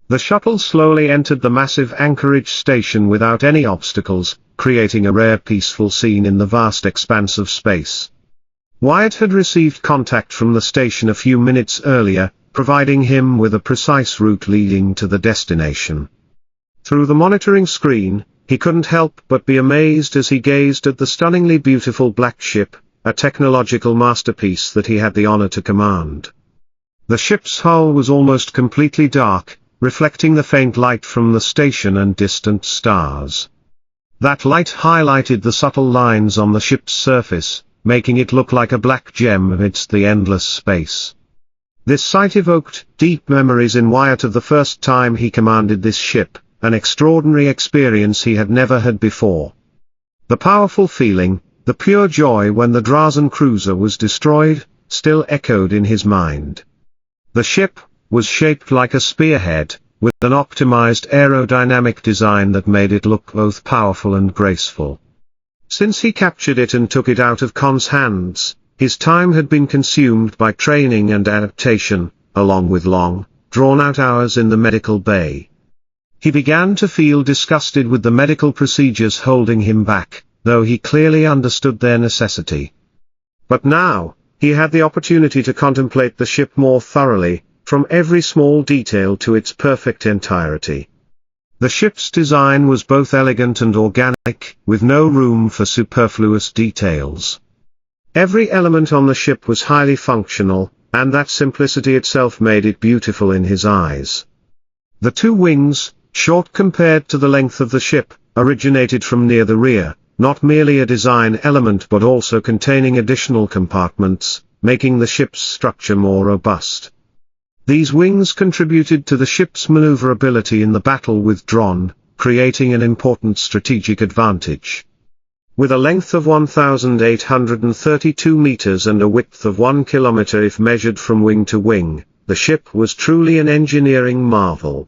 The shuttle slowly entered the massive anchorage station without any obstacles, creating a rare peaceful scene in the vast expanse of space. Wyatt had received contact from the station a few minutes earlier, providing him with a precise route leading to the destination. Through the monitoring screen, he couldn't help but be amazed as he gazed at the stunningly beautiful black ship, a technological masterpiece that he had the honor to command. The ship's hull was almost completely dark, reflecting the faint light from the station and distant stars. That light highlighted the subtle lines on the ship's surface, making it look like a black gem amidst the endless space. This sight evoked deep memories in Wyatt of the first time he commanded this ship, an extraordinary experience he had never had before. The powerful feeling, the pure joy when the Drazen cruiser was destroyed, still echoed in his mind. The ship was shaped like a spearhead, with an optimized aerodynamic design that made it look both powerful and graceful. Since he captured it and took it out of Khan's hands, his time had been consumed by training and adaptation, along with long, drawn-out hours in the medical bay. He began to feel disgusted with the medical procedures holding him back, though he clearly understood their necessity. But now, he had the opportunity to contemplate the ship more thoroughly, from every small detail to its perfect entirety. The ship's design was both elegant and organic, with no room for superfluous details. Every element on the ship was highly functional, and that simplicity itself made it beautiful in his eyes. The two wings, short compared to the length of the ship, originated from near the rear, not merely a design element but also containing additional compartments, making the ship's structure more robust. These wings contributed to the ship's maneuverability in the battle with Dron, creating an important strategic advantage. With a length of 1,832 meters and a width of 1 kilometer if measured from wing to wing, the ship was truly an engineering marvel.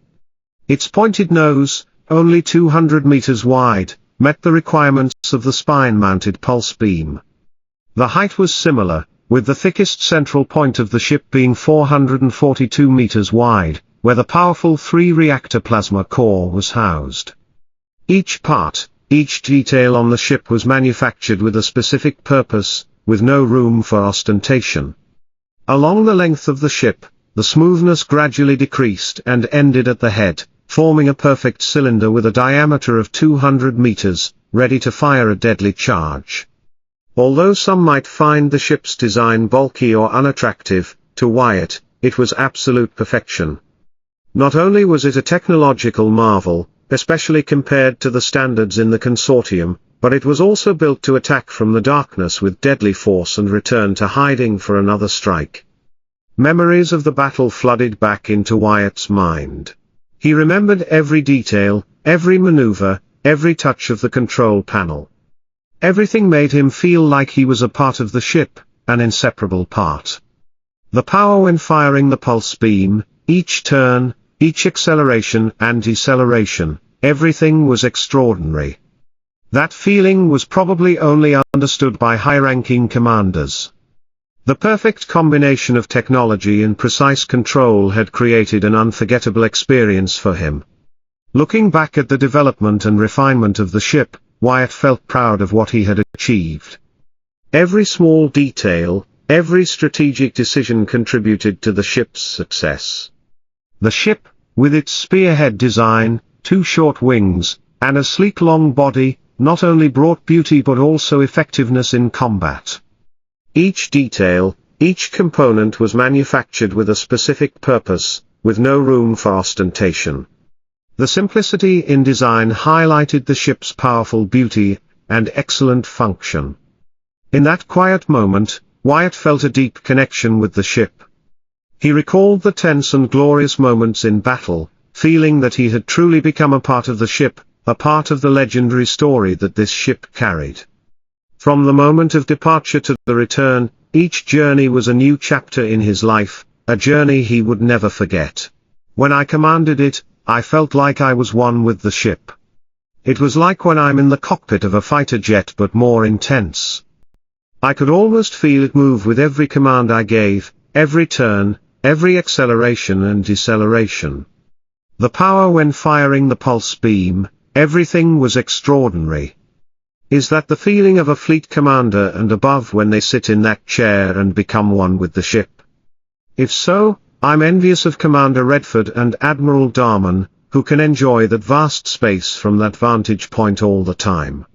Its pointed nose, only 200 meters wide, met the requirements of the spine-mounted pulse beam. The height was similar, with the thickest central point of the ship being 442 meters wide, where the powerful 3-reactor plasma core was housed. Each part, each detail on the ship was manufactured with a specific purpose, with no room for ostentation. Along the length of the ship, the smoothness gradually decreased and ended at the head, forming a perfect cylinder with a diameter of 200 meters, ready to fire a deadly charge. Although some might find the ship's design bulky or unattractive, to Wyatt, it was absolute perfection. Not only was it a technological marvel, especially compared to the standards in the consortium, but it was also built to attack from the darkness with deadly force and return to hiding for another strike. Memories of the battle flooded back into Wyatt's mind. He remembered every detail, every maneuver, every touch of the control panel. Everything made him feel like he was a part of the ship, an inseparable part. The power when firing the pulse beam, each turn, each acceleration and deceleration, everything was extraordinary. That feeling was probably only understood by high-ranking commanders. The perfect combination of technology and precise control had created an unforgettable experience for him. Looking back at the development and refinement of the ship, Wyatt felt proud of what he had achieved. Every small detail, every strategic decision contributed to the ship's success. The ship, with its spearhead design, 2 short wings, and a sleek long body, not only brought beauty but also effectiveness in combat. Each detail, each component was manufactured with a specific purpose, with no room for ostentation. The simplicity in design highlighted the ship's powerful beauty and excellent function. In that quiet moment, Wyatt felt a deep connection with the ship. He recalled the tense and glorious moments in battle, feeling that he had truly become a part of the ship, a part of the legendary story that this ship carried. From the moment of departure to the return, each journey was a new chapter in his life, a journey he would never forget. When I commanded it, I felt like I was one with the ship. It was like when I'm in the cockpit of a fighter jet but more intense. I could almost feel it move with every command I gave, every turn, every acceleration and deceleration. The power when firing the pulse beam, everything was extraordinary. Is that the feeling of a fleet commander and above when they sit in that chair and become one with the ship? If so, I'm envious of Commander Redford and Admiral Darman, who can enjoy that vast space from that vantage point all the time.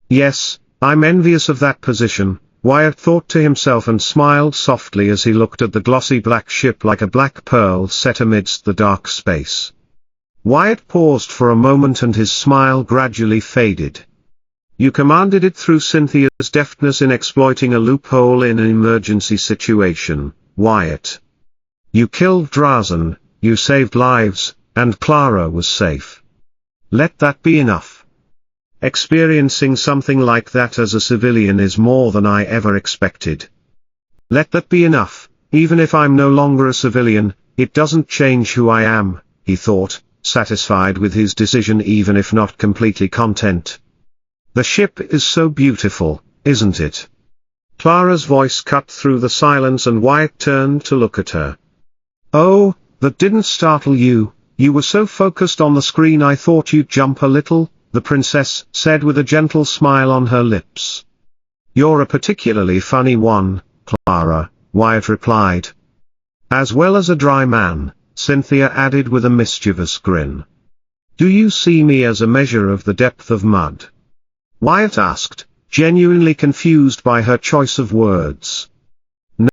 Yes, I'm envious of that position, Wyatt thought to himself and smiled softly as he looked at the glossy black ship like a black pearl set amidst the dark space. Wyatt paused for a moment and his smile gradually faded. You commanded it through Cynthia's deftness in exploiting a loophole in an emergency situation, Wyatt. You killed Drazen, you saved lives, and Clara was safe. Let that be enough. Experiencing something like that as a civilian is more than I ever expected. Let that be enough, even if I'm no longer a civilian, it doesn't change who I am, he thought, satisfied with his decision even if not completely content. The ship is so beautiful, isn't it? Clara's voice cut through the silence and Wyatt turned to look at her. Oh, that didn't startle you, you were so focused on the screen I thought you'd jump a little, the princess said with a gentle smile on her lips. You're a particularly funny one, Clara, Wyatt replied. As well as a dry man, Cynthia added with a mischievous grin. Do you see me as a measure of the depth of mud? Wyatt asked, genuinely confused by her choice of words.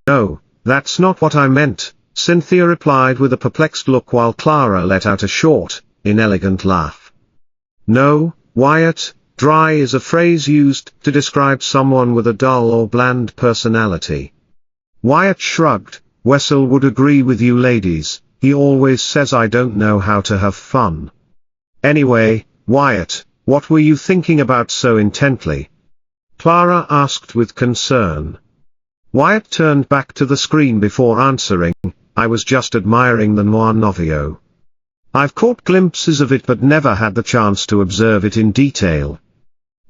No, that's not what I meant, Cynthia replied with a perplexed look while Clara let out a short, inelegant laugh. No, Wyatt, dry is a phrase used to describe someone with a dull or bland personality. Wyatt shrugged. Wessel would agree with you ladies, he always says I don't know how to have fun. Anyway, Wyatt, what were you thinking about so intently? Clara asked with concern. Wyatt turned back to the screen before answering, I was just admiring the Noir Novio. I've caught glimpses of it but never had the chance to observe it in detail.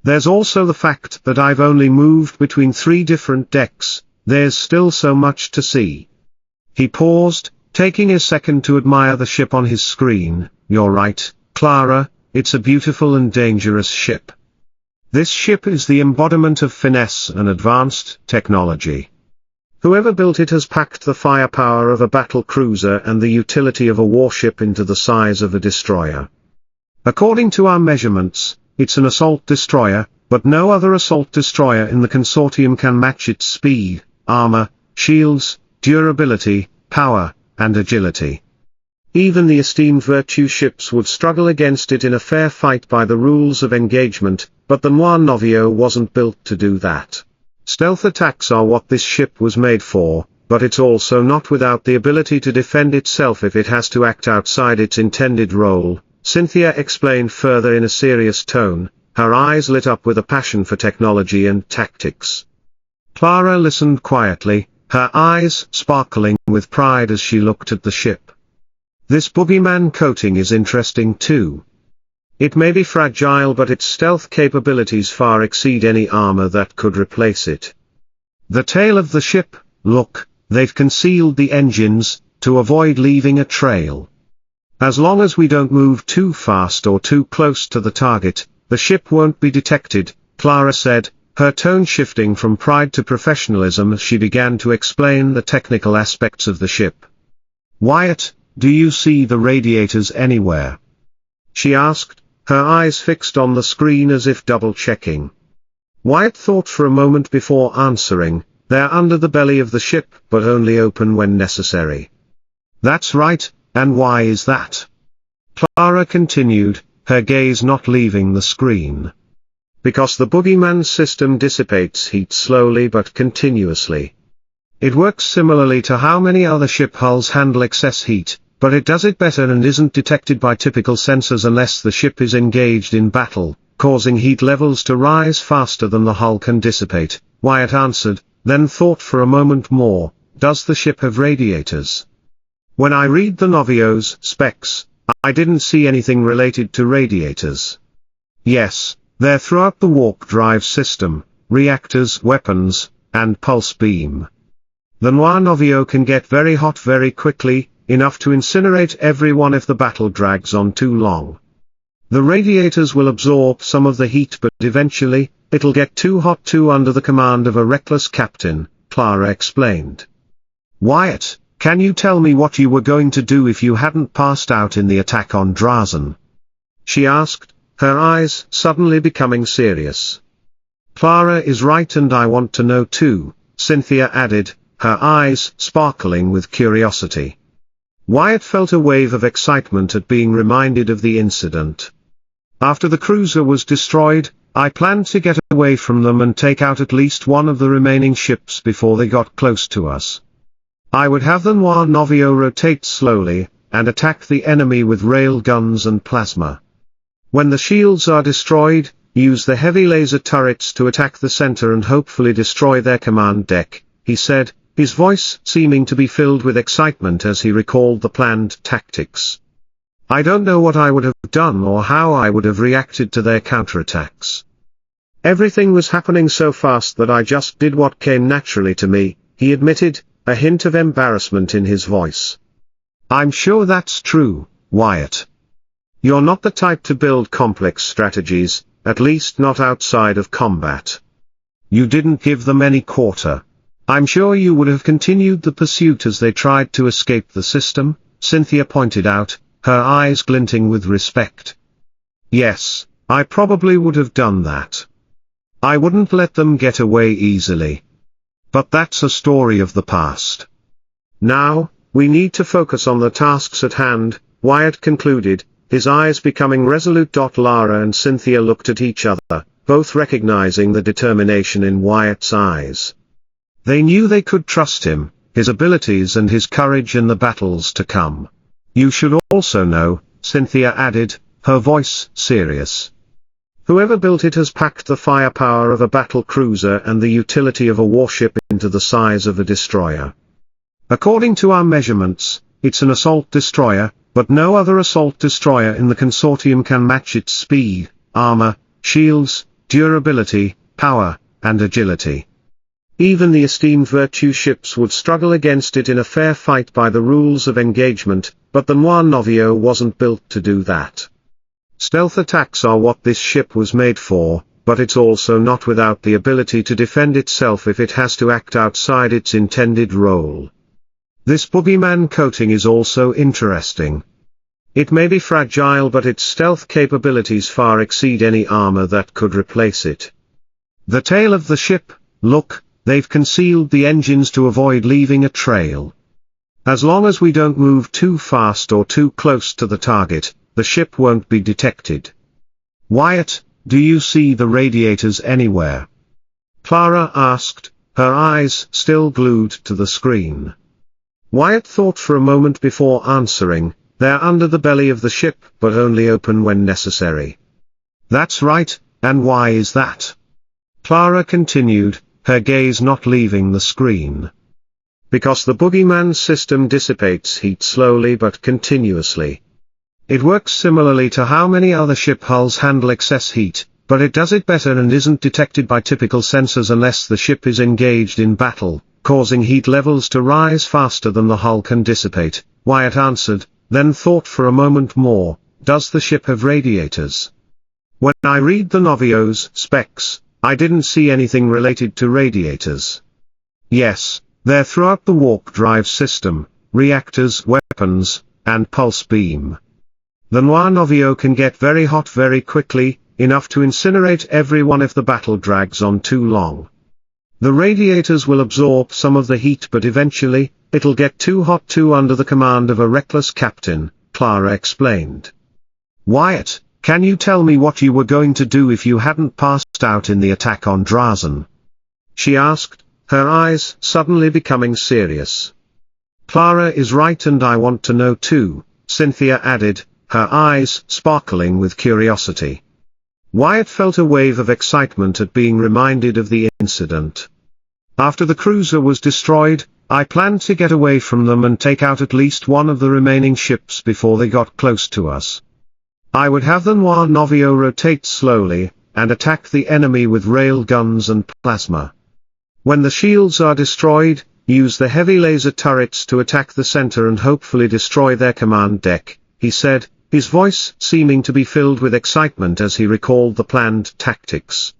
There's also the fact that I've only moved between 3 different decks, there's still so much to see. He paused, taking a second to admire the ship on his screen. You're right, Clara, it's a beautiful and dangerous ship. This ship is the embodiment of finesse and advanced technology. Whoever built it has packed the firepower of a battle cruiser and the utility of a warship into the size of a destroyer. According to our measurements, it's an assault destroyer, but no other assault destroyer in the consortium can match its speed, armor, shields, durability, power, and agility. Even the esteemed Virtue ships would struggle against it in a fair fight by the rules of engagement, but the Noir Novio wasn't built to do that. Stealth attacks are what this ship was made for, but it's also not without the ability to defend itself if it has to act outside its intended role, Cynthia explained further in a serious tone, her eyes lit up with a passion for technology and tactics. Clara listened quietly, her eyes sparkling with pride as she looked at the ship. This boogeyman coating is interesting too. It may be fragile but its stealth capabilities far exceed any armor that could replace it. The tail of the ship, look, they've concealed the engines, to avoid leaving a trail. As long as we don't move too fast or too close to the target, the ship won't be detected, Clara said, her tone shifting from pride to professionalism as she began to explain the technical aspects of the ship. Wyatt, do you see the radiators anywhere? She asked, her eyes fixed on the screen as if double-checking. Wyatt thought for a moment before answering, they're under the belly of the ship, but only open when necessary. That's right, and why is that? Clara continued, her gaze not leaving the screen. Because the boogeyman system dissipates heat slowly but continuously. It works similarly to how many other ship hulls handle excess heat, but it does it better and isn't detected by typical sensors unless the ship is engaged in battle, causing heat levels to rise faster than the hull can dissipate, Wyatt answered, then thought for a moment more, does the ship have radiators? When I read the Novio's specs, I didn't see anything related to radiators. Yes, they're throughout the warp drive system, reactors, weapons, and pulse beam. The Noir Novio can get very hot very quickly, enough to incinerate everyone if the battle drags on too long. The radiators will absorb some of the heat, but eventually, it'll get too hot too under the command of a reckless captain, Clara explained. Wyatt, can you tell me what you were going to do if you hadn't passed out in the attack on Drazen? She asked, her eyes suddenly becoming serious. Clara is right, and I want to know too, Cynthia added, her eyes sparkling with curiosity. Wyatt felt a wave of excitement at being reminded of the incident. After the cruiser was destroyed, I planned to get away from them and take out at least one of the remaining ships before they got close to us. I would have the Noir Novio rotate slowly, and attack the enemy with rail guns and plasma. When the shields are destroyed, use the heavy laser turrets to attack the center and hopefully destroy their command deck, he said, his voice seeming to be filled with excitement as he recalled the planned tactics. I don't know what I would have done or how I would have reacted to their counterattacks. Everything was happening so fast that I just did what came naturally to me, he admitted, a hint of embarrassment in his voice. I'm sure that's true, Wyatt. You're not the type to build complex strategies, at least not outside of combat. You didn't give them any quarter. I'm sure you would have continued the pursuit as they tried to escape the system, Cynthia pointed out, her eyes glinting with respect. Yes, I probably would have done that. I wouldn't let them get away easily. But that's a story of the past. Now, we need to focus on the tasks at hand, Wyatt concluded, his eyes becoming resolute. Lara and Cynthia looked at each other, both recognizing the determination in Wyatt's eyes. They knew they could trust him, his abilities and his courage in the battles to come. You should also know, Cynthia added, her voice serious. Whoever built it has packed the firepower of a battle cruiser and the utility of a warship into the size of a destroyer. According to our measurements, it's an assault destroyer, but no other assault destroyer in the consortium can match its speed, armor, shields, durability, power, and agility. Even the esteemed Virtue ships would struggle against it in a fair fight by the rules of engagement, but the Noir Novio wasn't built to do that. Stealth attacks are what this ship was made for, but it's also not without the ability to defend itself if it has to act outside its intended role. This boogeyman coating is also interesting. It may be fragile, but its stealth capabilities far exceed any armor that could replace it. The tail of the ship, look, they've concealed the engines to avoid leaving a trail. As long as we don't move too fast or too close to the target, the ship won't be detected. Wyatt, do you see the radiators anywhere? Clara asked, her eyes still glued to the screen. Wyatt thought for a moment before answering, they're under the belly of the ship, but only open when necessary. That's right, and why is that? Clara continued, her gaze not leaving the screen. Because the boogeyman system dissipates heat slowly but continuously. It works similarly to how many other ship hulls handle excess heat, but it does it better and isn't detected by typical sensors unless the ship is engaged in battle, causing heat levels to rise faster than the hull can dissipate, Wyatt answered, then thought for a moment more, does the ship have radiators? When I read the Novio's specs, I didn't see anything related to radiators. Yes, they're throughout the warp drive system, reactors, weapons, and pulse beam. The Noir Novio can get very hot very quickly, enough to incinerate everyone if the battle drags on too long. The radiators will absorb some of the heat, but eventually, it'll get too hot too under the command of a reckless captain, Clara explained. Wyatt, can you tell me what you were going to do if you hadn't passed out in the attack on Drazen? She asked, her eyes suddenly becoming serious. Clara is right, and I want to know too, Cynthia added, her eyes sparkling with curiosity. Wyatt felt a wave of excitement at being reminded of the incident. After the cruiser was destroyed, I planned to get away from them and take out at least one of the remaining ships before they got close to us. I would have the Noir Novio rotate slowly, and attack the enemy with rail guns and plasma. When the shields are destroyed, use the heavy laser turrets to attack the center and hopefully destroy their command deck, he said, his voice seeming to be filled with excitement as he recalled the planned tactics.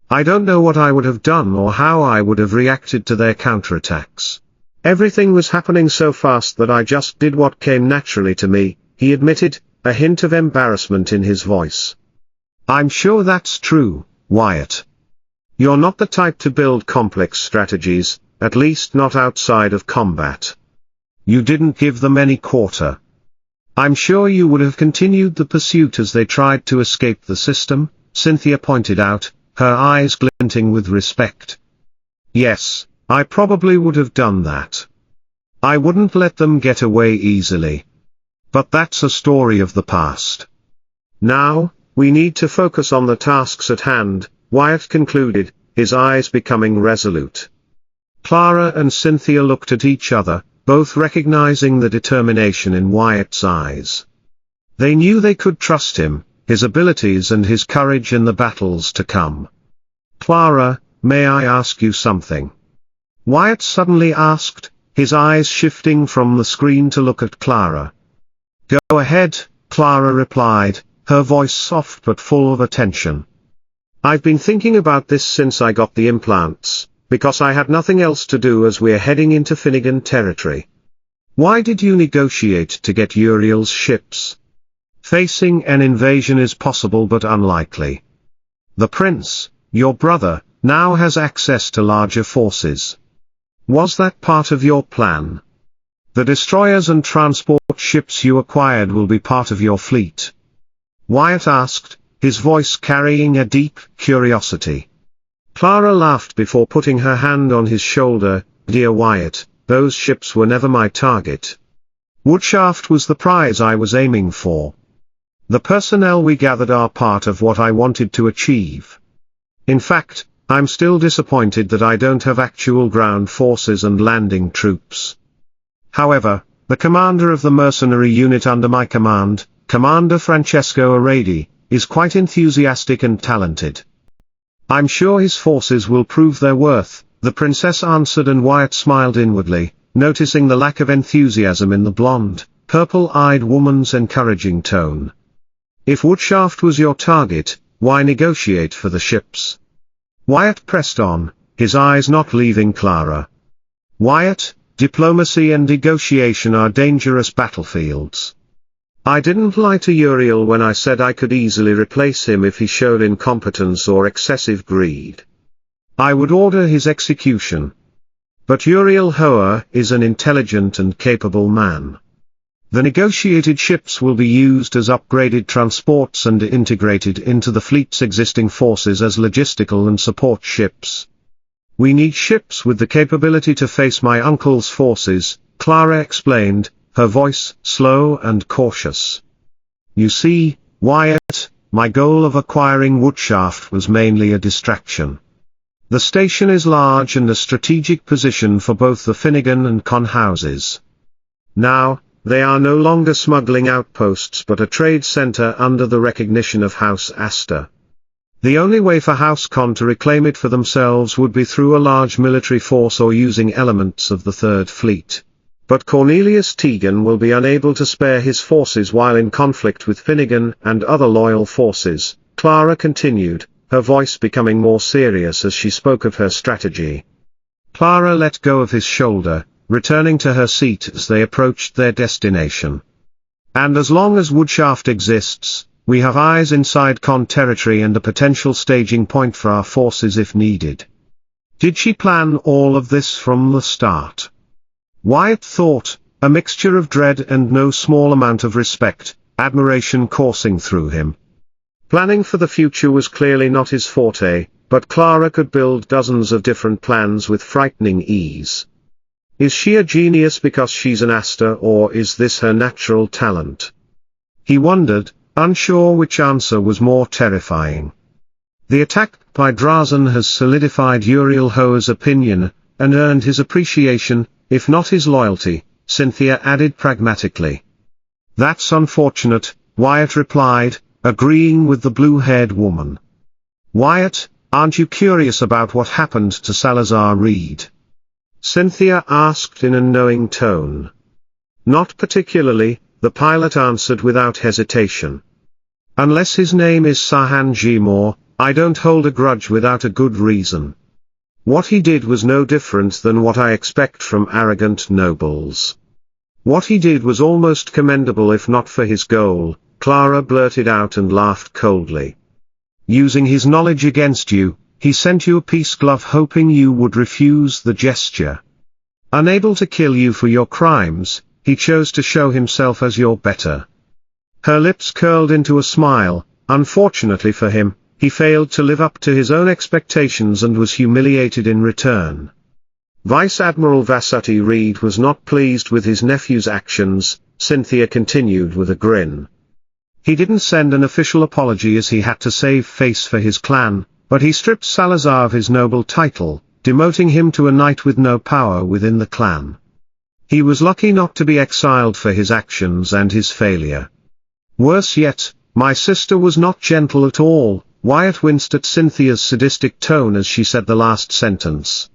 I don't know what I would have done or how I would have reacted to their counterattacks. Everything was happening so fast that I just did what came naturally to me, he admitted, a hint of embarrassment in his voice. I'm sure that's true, Wyatt. You're not the type to build complex strategies, at least not outside of combat. You didn't give them any quarter. I'm sure you would have continued the pursuit as they tried to escape the system, Cynthia pointed out, her eyes glinting with respect. Yes, I probably would have done that. I wouldn't let them get away easily. But that's a story of the past. Now, we need to focus on the tasks at hand, Wyatt concluded, his eyes becoming resolute. Clara and Cynthia looked at each other, both recognizing the determination in Wyatt's eyes. They knew they could trust him, his abilities and his courage in the battles to come. Clara, may I ask you something? Wyatt suddenly asked, his eyes shifting from the screen to look at Clara. Go ahead, Clara replied, her voice soft but full of attention. I've been thinking about this since I got the implants, because I had nothing else to do as we're heading into Finnegan territory. Why did you negotiate to get Uriel's ships? Facing an invasion is possible but unlikely. The prince, your brother, now has access to larger forces. Was that part of your plan? The destroyers and transport ships you acquired will be part of your fleet. Wyatt asked, his voice carrying a deep curiosity. Clara laughed before putting her hand on his shoulder. Dear Wyatt, those ships were never my target. Woodshaft was the prize I was aiming for. The personnel we gathered are part of what I wanted to achieve. In fact, I'm still disappointed that I don't have actual ground forces and landing troops. However, the commander of the mercenary unit under my command, Commander Francesco Aradi, is quite enthusiastic and talented. I'm sure his forces will prove their worth, the princess answered, and Wyatt smiled inwardly, noticing the lack of enthusiasm in the blonde, purple-eyed woman's encouraging tone. If Woodshaft was your target, why negotiate for the ships? Wyatt pressed on, his eyes not leaving Clara. Wyatt, diplomacy and negotiation are dangerous battlefields. I didn't lie to Uriel when I said I could easily replace him if he showed incompetence or excessive greed. I would order his execution. But Uriel Hoa is an intelligent and capable man. The negotiated ships will be used as upgraded transports and integrated into the fleet's existing forces as logistical and support ships. We need ships with the capability to face my uncle's forces, Clara explained, her voice slow and cautious. You see, Wyatt, my goal of acquiring Woodshaft was mainly a distraction. The station is large and a strategic position for both the Finnegan and Con houses. Now, they are no longer smuggling outposts but a trade center under the recognition of House Astor. The only way for House Con to reclaim it for themselves would be through a large military force or using elements of the Third Fleet. But Cornelius Tegan will be unable to spare his forces while in conflict with Finnegan and other loyal forces, Clara continued, her voice becoming more serious as she spoke of her strategy. Clara let go of his shoulder, returning to her seat as they approached their destination. And as long as Woodshaft exists, we have eyes inside Con territory and a potential staging point for our forces if needed. Did she plan all of this from the start? Wyatt thought, a mixture of dread and no small amount of respect, admiration coursing through him. Planning for the future was clearly not his forte, but Clara could build dozens of different plans with frightening ease. Is she a genius because she's an Astor, or is this her natural talent? He wondered, unsure which answer was more terrifying. The attack by Drazen has solidified Uriel Hoa's opinion, and earned his appreciation, if not his loyalty, Cynthia added pragmatically. That's unfortunate, Wyatt replied, agreeing with the blue-haired woman. Wyatt, aren't you curious about what happened to Salazar Reed? Cynthia asked in a knowing tone. Not particularly, the pilot answered without hesitation. Unless his name is Sahan Gmor, I don't hold a grudge without a good reason. What he did was no different than what I expect from arrogant nobles. What he did was almost commendable if not for his goal, Clara blurted out and laughed coldly. Using his knowledge against you, he sent you a peace glove hoping you would refuse the gesture. Unable to kill you for your crimes, he chose to show himself as your better. Her lips curled into a smile. Unfortunately for him, he failed to live up to his own expectations and was humiliated in return. Vice Admiral Vasuti Reed was not pleased with his nephew's actions, Cynthia continued with a grin. He didn't send an official apology as he had to save face for his clan, but he stripped Salazar of his noble title, demoting him to a knight with no power within the clan. He was lucky not to be exiled for his actions and his failure. Worse yet, my sister was not gentle at all. Wyatt winced at Cynthia's sadistic tone as she said the last sentence.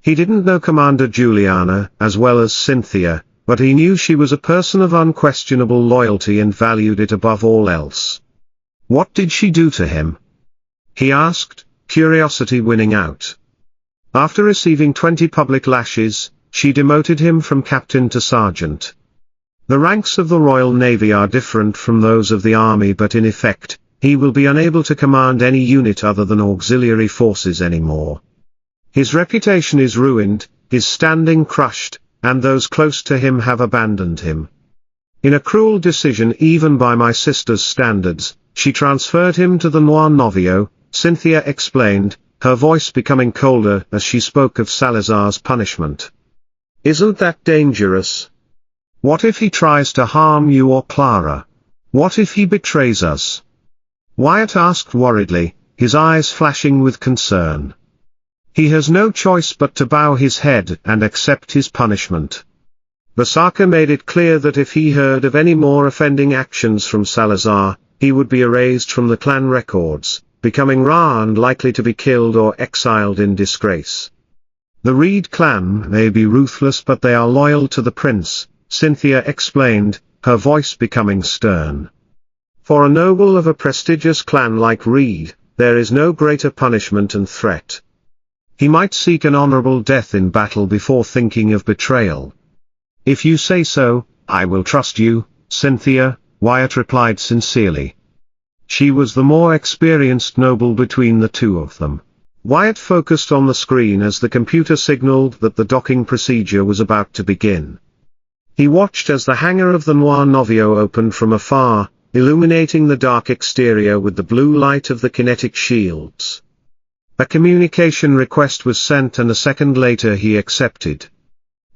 He didn't know Commander Juliana as well as Cynthia, but he knew she was a person of unquestionable loyalty and valued it above all else. What did she do to him? He asked, curiosity winning out. After receiving 20 public lashes, she demoted him from captain to sergeant. The ranks of the Royal Navy are different from those of the Army, but in effect, he will be unable to command any unit other than auxiliary forces anymore. His reputation is ruined, his standing crushed, and those close to him have abandoned him. In a cruel decision even by my sister's standards, she transferred him to the Noir Novio, Cynthia explained, her voice becoming colder as she spoke of Salazar's punishment. Isn't that dangerous? What if he tries to harm you or Clara? What if he betrays us? Wyatt asked worriedly, his eyes flashing with concern. He has no choice but to bow his head and accept his punishment. Basaka made it clear that if he heard of any more offending actions from Salazar, he would be erased from the clan records, becoming Ra and likely to be killed or exiled in disgrace. The Reed clan may be ruthless but they are loyal to the prince, Cynthia explained, her voice becoming stern. For a noble of a prestigious clan like Reed, there is no greater punishment and threat. He might seek an honorable death in battle before thinking of betrayal. If you say so, I will trust you, Cynthia, Wyatt replied sincerely. She was the more experienced noble between the two of them. Wyatt focused on the screen as the computer signaled that the docking procedure was about to begin. He watched as the hangar of the Noir Novio opened from afar, illuminating the dark exterior with the blue light of the kinetic shields. A communication request was sent and a second later he accepted.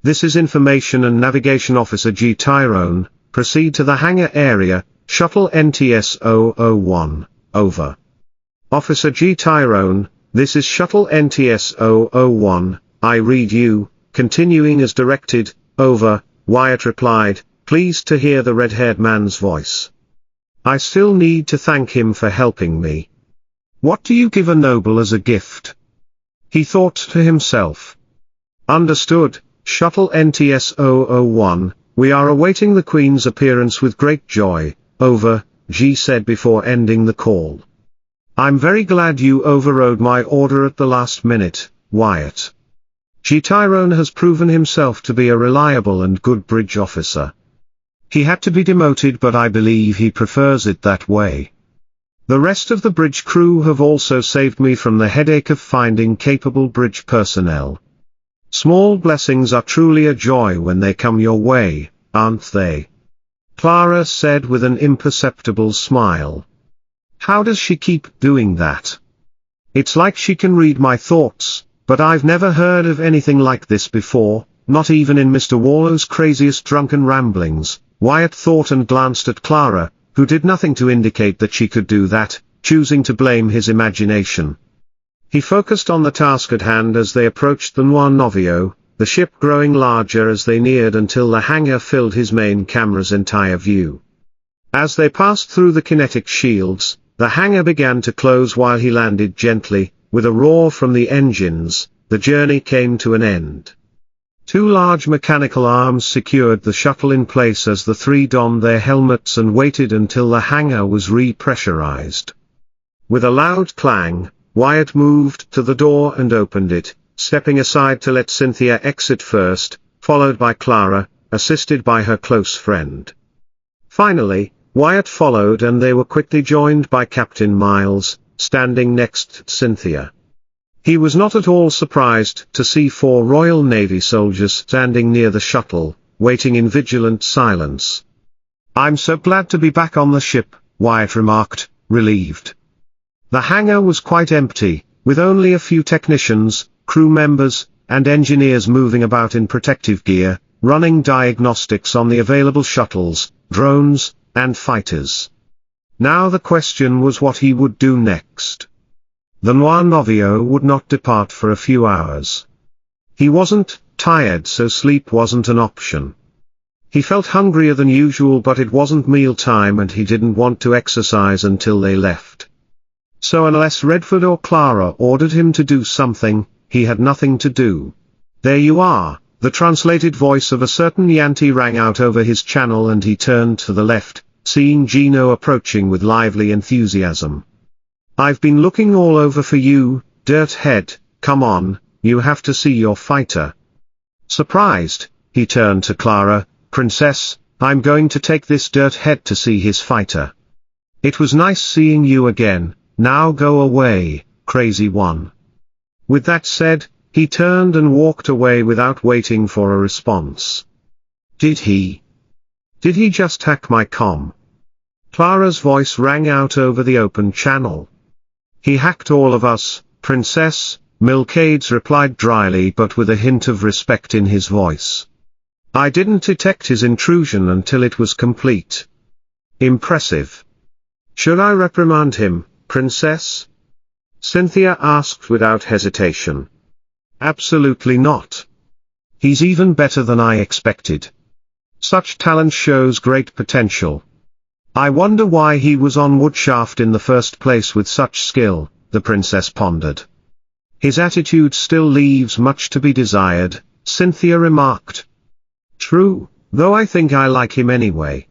This is Information and Navigation Officer G. Tyrone, proceed to the hangar area, Shuttle NTS-001, over. Officer G. Tyrone, this is Shuttle NTS-001, I read you, continuing as directed, over, Wyatt replied, pleased to hear the red-haired man's voice. I still need to thank him for helping me. What do you give a noble as a gift? He thought to himself. Understood, Shuttle NTS-001, we are awaiting the Queen's appearance with great joy, over, G said before ending the call. I'm very glad you overrode my order at the last minute, Wyatt. G. Tyrone has proven himself to be a reliable and good bridge officer. He had to be demoted but I believe he prefers it that way. The rest of the bridge crew have also saved me from the headache of finding capable bridge personnel. Small blessings are truly a joy when they come your way, aren't they? Clara said with an imperceptible smile. How does she keep doing that? It's like she can read my thoughts, but I've never heard of anything like this before, not even in Mr. Warlow's craziest drunken ramblings. Wyatt thought and glanced at Clara, who did nothing to indicate that she could do that, choosing to blame his imagination. He focused on the task at hand as they approached the Noir Novio, the ship growing larger as they neared until the hangar filled his main camera's entire view. As they passed through the kinetic shields, the hangar began to close while he landed gently, with a roar from the engines, the journey came to an end. Two large mechanical arms secured the shuttle in place as the three donned their helmets and waited until the hangar was repressurized. With a loud clang, Wyatt moved to the door and opened it, stepping aside to let Cynthia exit first, followed by Clara, assisted by her close friend. Finally, Wyatt followed and they were quickly joined by Captain Miles, standing next to Cynthia. He was not at all surprised to see 4 Royal Navy soldiers standing near the shuttle, waiting in vigilant silence. "I'm so glad to be back on the ship," Wyatt remarked, relieved. The hangar was quite empty, with only a few technicians, crew members, and engineers moving about in protective gear, running diagnostics on the available shuttles, drones, and fighters. Now the question was what he would do next. The Noir Novio would not depart for a few hours. He wasn't tired, so sleep wasn't an option. He felt hungrier than usual, but it wasn't mealtime and he didn't want to exercise until they left. So unless Redford or Clara ordered him to do something, he had nothing to do. "There you are," the translated voice of a certain Yanti rang out over his channel, and he turned to the left, seeing Gino approaching with lively enthusiasm. "I've been looking all over for you, dirthead, come on, you have to see your fighter." Surprised, he turned to Clara, "Princess, I'm going to take this dirthead to see his fighter." "It was nice seeing you again, now go away, crazy one." With that said, he turned and walked away without waiting for a response. Did he just hack my comm?" Clara's voice rang out over the open channel. "He hacked all of us, Princess," Milcades replied dryly but with a hint of respect in his voice. "I didn't detect his intrusion until it was complete." "Impressive. Should I reprimand him, Princess?" Cynthia asked without hesitation. "Absolutely not. He's even better than I expected. Such talent shows great potential. I wonder why he was on Woodshaft in the first place with such skill," the princess pondered. "His attitude still leaves much to be desired," Cynthia remarked. "True, though I think I like him anyway.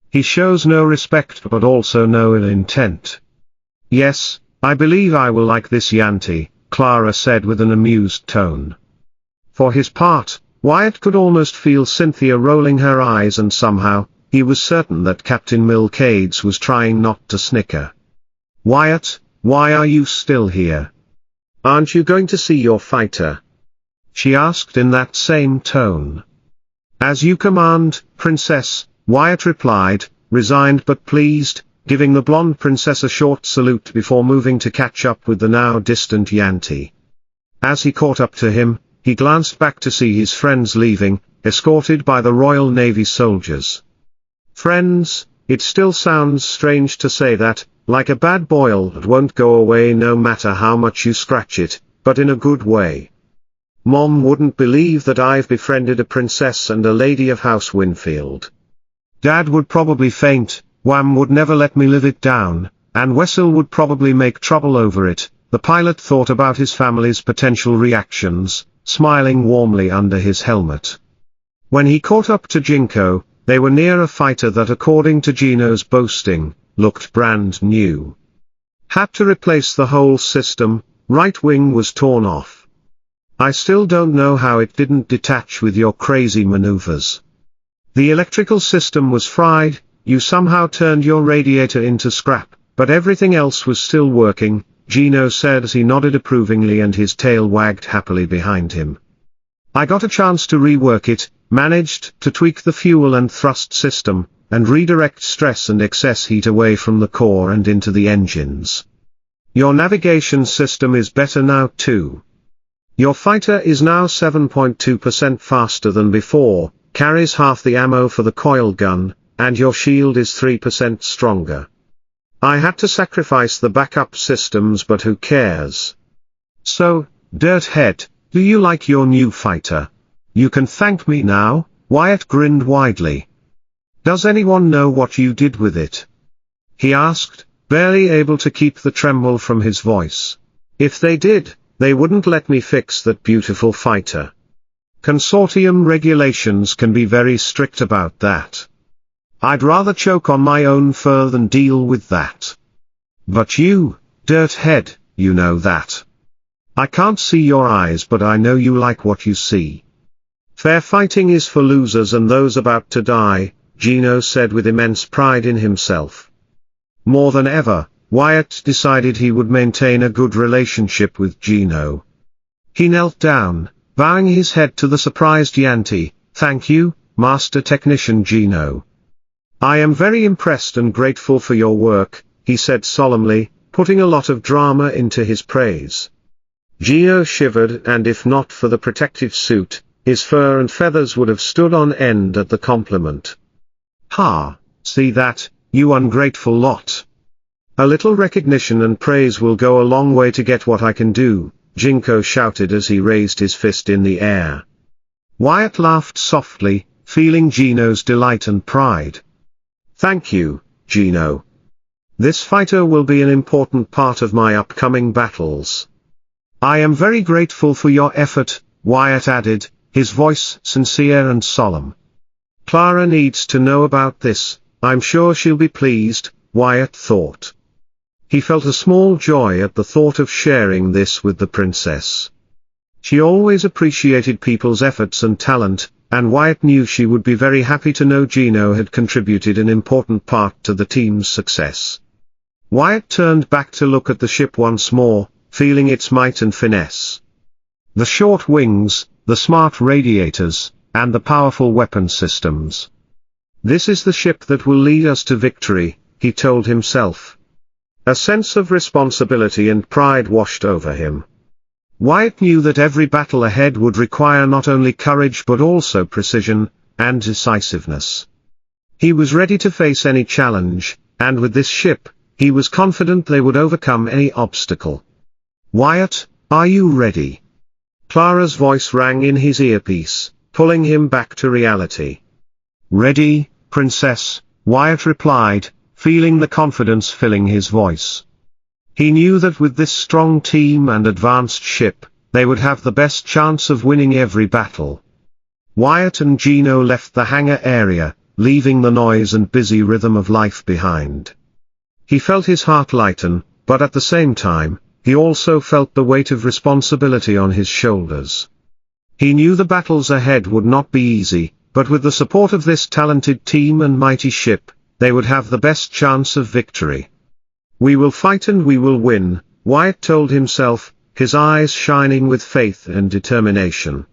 He shows no respect but also no ill intent." "Yes, I believe I will like this Yanti," Clara said with an amused tone. For his part, Wyatt could almost feel Cynthia rolling her eyes, and somehow, he was certain that Captain Milcades was trying not to snicker. "Wyatt, why are you still here? Aren't you going to see your fighter?" she asked in that same tone. "As you command, Princess," Wyatt replied, resigned but pleased, giving the blonde princess a short salute before moving to catch up with the now distant Yanti. As he caught up to him, he glanced back to see his friends leaving, escorted by the Royal Navy soldiers. Friends, it still sounds strange to say that, like a bad boil that won't go away no matter how much you scratch it, but in a good way. Mom wouldn't believe that I've befriended a princess and a lady of House Winfield. Dad would probably faint, Wham would never let me live it down, and Wessel would probably make trouble over it. The pilot thought about his family's potential reactions, smiling warmly under his helmet. When he caught up to Jinko, they were near a fighter that, according to Gino's boasting, looked brand new. Had to replace the whole system, right wing was torn off. I still don't know how it didn't detach with your crazy maneuvers. The electrical system was fried, you somehow turned your radiator into scrap, but everything else was still working, Gino said as he nodded approvingly and his tail wagged happily behind him. I got a chance to rework it, managed to tweak the fuel and thrust system, and redirect stress and excess heat away from the core and into the engines. Your navigation system is better now too. Your fighter is now 7.2% faster than before, carries half the ammo for the coil gun, and your shield is 3% stronger. I had to sacrifice the backup systems, but who cares? So, dirthead, do you like your new fighter? You can thank me now, Wyatt grinned widely. Does anyone know what you did with it? He asked, barely able to keep the tremble from his voice. If they did, they wouldn't let me fix that beautiful fighter. Consortium regulations can be very strict about that. I'd rather choke on my own fur than deal with that. But you, dirthead, you know that. I can't see your eyes, but I know you like what you see. Fair fighting is for losers and those about to die, Gino said with immense pride in himself. More than ever, Wyatt decided he would maintain a good relationship with Gino. He knelt down, bowing his head to the surprised Yanti. Thank you, Master Technician Gino. I am very impressed and grateful for your work, he said solemnly, putting a lot of drama into his praise. Gino shivered, and if not for the protective suit, his fur and feathers would have stood on end at the compliment. Ha, see that, you ungrateful lot. A little recognition and praise will go a long way to get what I can do, Jinko shouted as he raised his fist in the air. Wyatt laughed softly, feeling Gino's delight and pride. Thank you, Gino. This fighter will be an important part of my upcoming battles. I am very grateful for your effort, Wyatt added, his voice sincere and solemn. Clara needs to know about this, I'm sure she'll be pleased, Wyatt thought. He felt a small joy at the thought of sharing this with the princess. She always appreciated people's efforts and talent, and Wyatt knew she would be very happy to know Gino had contributed an important part to the team's success. Wyatt turned back to look at the ship once more, feeling its might and finesse. The short wings, the smart radiators, and the powerful weapon systems. This is the ship that will lead us to victory, he told himself. A sense of responsibility and pride washed over him. Wyatt knew that every battle ahead would require not only courage but also precision and decisiveness. He was ready to face any challenge, and with this ship, he was confident they would overcome any obstacle. Wyatt, are you ready? Clara's voice rang in his earpiece, pulling him back to reality. Ready, Princess, Wyatt replied, feeling the confidence filling his voice. He knew that with this strong team and advanced ship, they would have the best chance of winning every battle. Wyatt and Gino left the hangar area, leaving the noise and busy rhythm of life behind. He felt his heart lighten, but at the same time, he also felt the weight of responsibility on his shoulders. He knew the battles ahead would not be easy, but with the support of this talented team and mighty ship, they would have the best chance of victory. We will fight and we will win, Wyatt told himself, his eyes shining with faith and determination.